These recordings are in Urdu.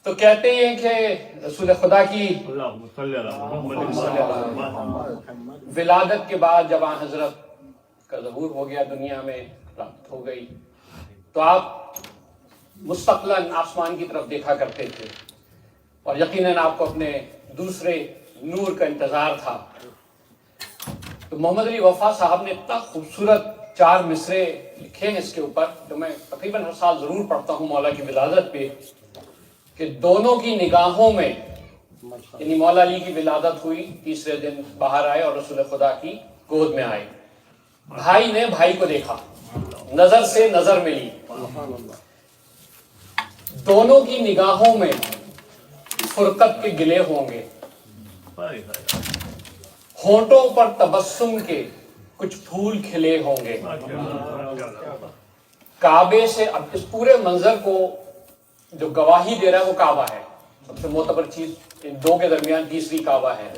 تو کہتے ہیں کہ رسول خدا کی ولادت کے بعد جب آن حضرت کا ظہور ہو گیا، دنیا میں رابط ہو گئی، تو آپ مستقلاً آسمان کی طرف دیکھا کرتے تھے اور یقیناً آپ کو اپنے دوسرے نور کا انتظار تھا۔ تو محمد علی وفا صاحب نے اتنا خوبصورت 4 مصرے لکھے ہیں اس کے اوپر، جو میں تقریباً ہر سال ضرور پڑھتا ہوں مولا کی ولادت پہ، کہ دونوں کی نگاہوں میں، یعنی مولا علی کی ولادت ہوئی، تیسرے دن باہر آئے اور رسول خدا کی گود میں آئے، بھائی نے بھائی کو دیکھا، نظر سے نظر ملی، دونوں کی نگاہوں میں فرقت کے گلے ہوں گے، ہونٹوں پر تبسم کے کچھ پھول کھلے ہوں گے، کعبے سے، اب اس پورے منظر کو جو گواہی دے رہا ہے وہ کعبہ ہے، سب سے معتبر چیز ان دو کے درمیان تیسری کعبہ ہے۔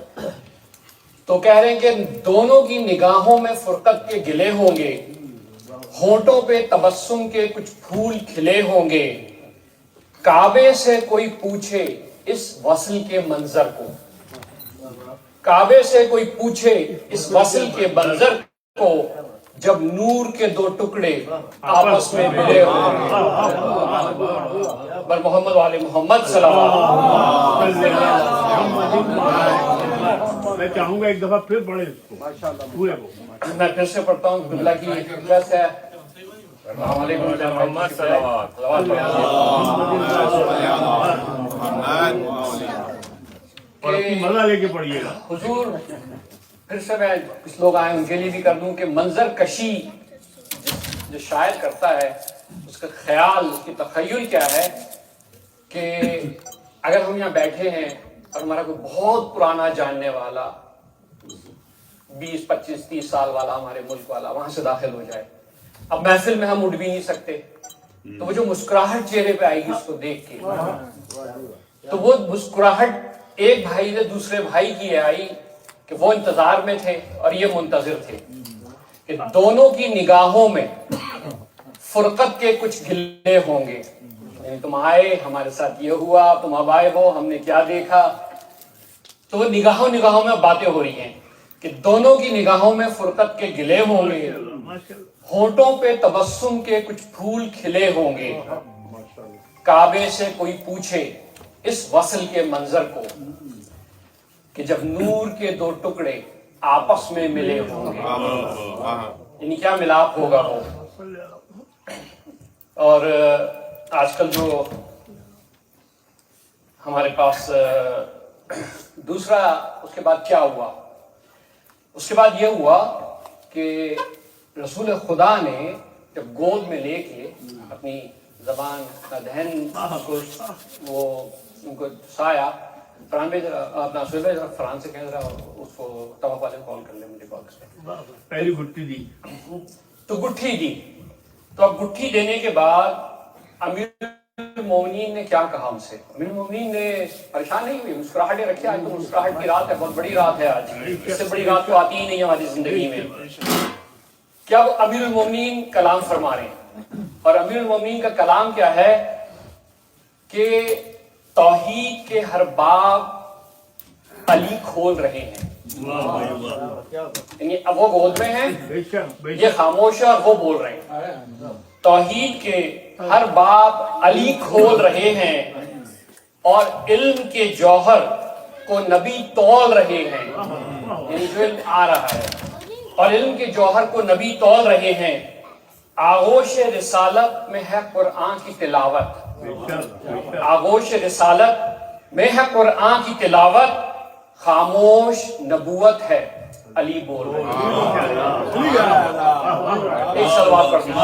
تو کہہ رہے ہیں کہ دونوں کی نگاہوں میں فرقت کے گلے ہوں گے، ہونٹوں پہ تبسم کے کچھ پھول کھلے ہوں گے، کعبے سے کوئی پوچھے اس وصل کے منظر کو، کعبے سے کوئی پوچھے اس وصل کے منظر کو، جب نور کے 2 ٹکڑے آپس میں ملے ہوں گے۔ بر محمد والے محمد صلی اللہ علیہ وسلم۔ میں چاہوں گا ایک دفعہ پھر پڑھیں اس کو پورے کو۔ میں پھر سے پڑھتا ہوں، اللہ کی فکرت ہے۔ السلام علیکم محمد صلی اللہ علیہ وسلم۔ مزہ لے کے پڑھیے گا حضور، پھر سے میں کچھ لوگ آئے ان کے لیے بھی کر دوں کہ منظر کشی جو شاعر کرتا ہے، اس کا خیال، اس کی تخیل کیا ہے کہ اگر ہم یہاں بیٹھے ہیں اور ہمارا کوئی بہت پرانا جاننے والا 20 25 30 سال والا، ہمارے ملک والا وہاں سے داخل ہو جائے، اب محفل میں ہم اٹھ بھی نہیں سکتے، تو وہ جو مسکراہٹ چہرے پہ آئے گی اس کو دیکھ کے، تو وہ مسکراہٹ ایک بھائی نے دوسرے بھائی کی آئی کہ وہ انتظار میں تھے اور یہ منتظر تھے کہ دونوں کی نگاہوں میں فرقت کے کچھ گلے ہوں گے، یعنی تم آئے، ہمارے ساتھ یہ ہوا، تم اب آئے ہو، ہم نے کیا دیکھا۔ تو وہ نگاہوں میں باتیں ہو رہی ہیں کہ دونوں کی نگاہوں میں فرقت کے گلے ہوں گے، ہونٹوں پہ تبسم کے کچھ پھول کھلے ہوں گے، کعبے سے کوئی پوچھے اس وصل کے منظر کو، کہ جب نور کے 2 ٹکڑے آپس میں ملے ہوں گے، یعنی کیا ملاپ ہوگا وہ۔ اور آج کل جو ہمارے پاس دوسرا، اس کے بعد کیا ہوا، اس کے بعد یہ ہوا کہ رسول خدا نے جب گود میں لے کے اپنی زبان کا دہن کو وہ ان کو سایا، فرحان بھائی ذرا اپنا سہیل بھائی ذرا فرحان سے کہیں ذرا اس کو طبق والے کو کال کر لیں، مجھے باکس پہ پہلی گٹھی دی تو گٹھی دی، تو اب گٹھی دینے کے بعد امیر المومنین نے کیا کہا ان سے؟ امیر المومنین نے پریشان نہیں ہوئی، مسکراہٹیں رکھی، آج تو مسکراہٹ کی رات ہے، بہت بڑی رات ہے آج، اس سے بڑی رات تو آتی ہی نہیں ہماری زندگی میں۔ کیا وہ امیر المومنین کلام فرما رہے ہیں، اور امیر المومنین کا کلام کیا ہے کہ توحید کے ہر باب علی کھول رہے ہیں، یعنی اب وہ گود میں ہیں، یہ خاموش ہے اور وہ بول رہے ہیں، توحید کے ہر باب علی کھول رہے ہیں، اور علم کے جوہر کو نبی تول رہے ہیں، یعنی جو علم آ رہا ہے، اور علم کے جوہر کو نبی تول رہے ہیں، آغوش رسالت میں ہے قرآن کی تلاوت، آغوش رسالت میں ہے قرآن کی تلاوت، خاموش نبوت ہے علی بول رہے ہیں۔ ایک صلوات پڑھ دیجیے۔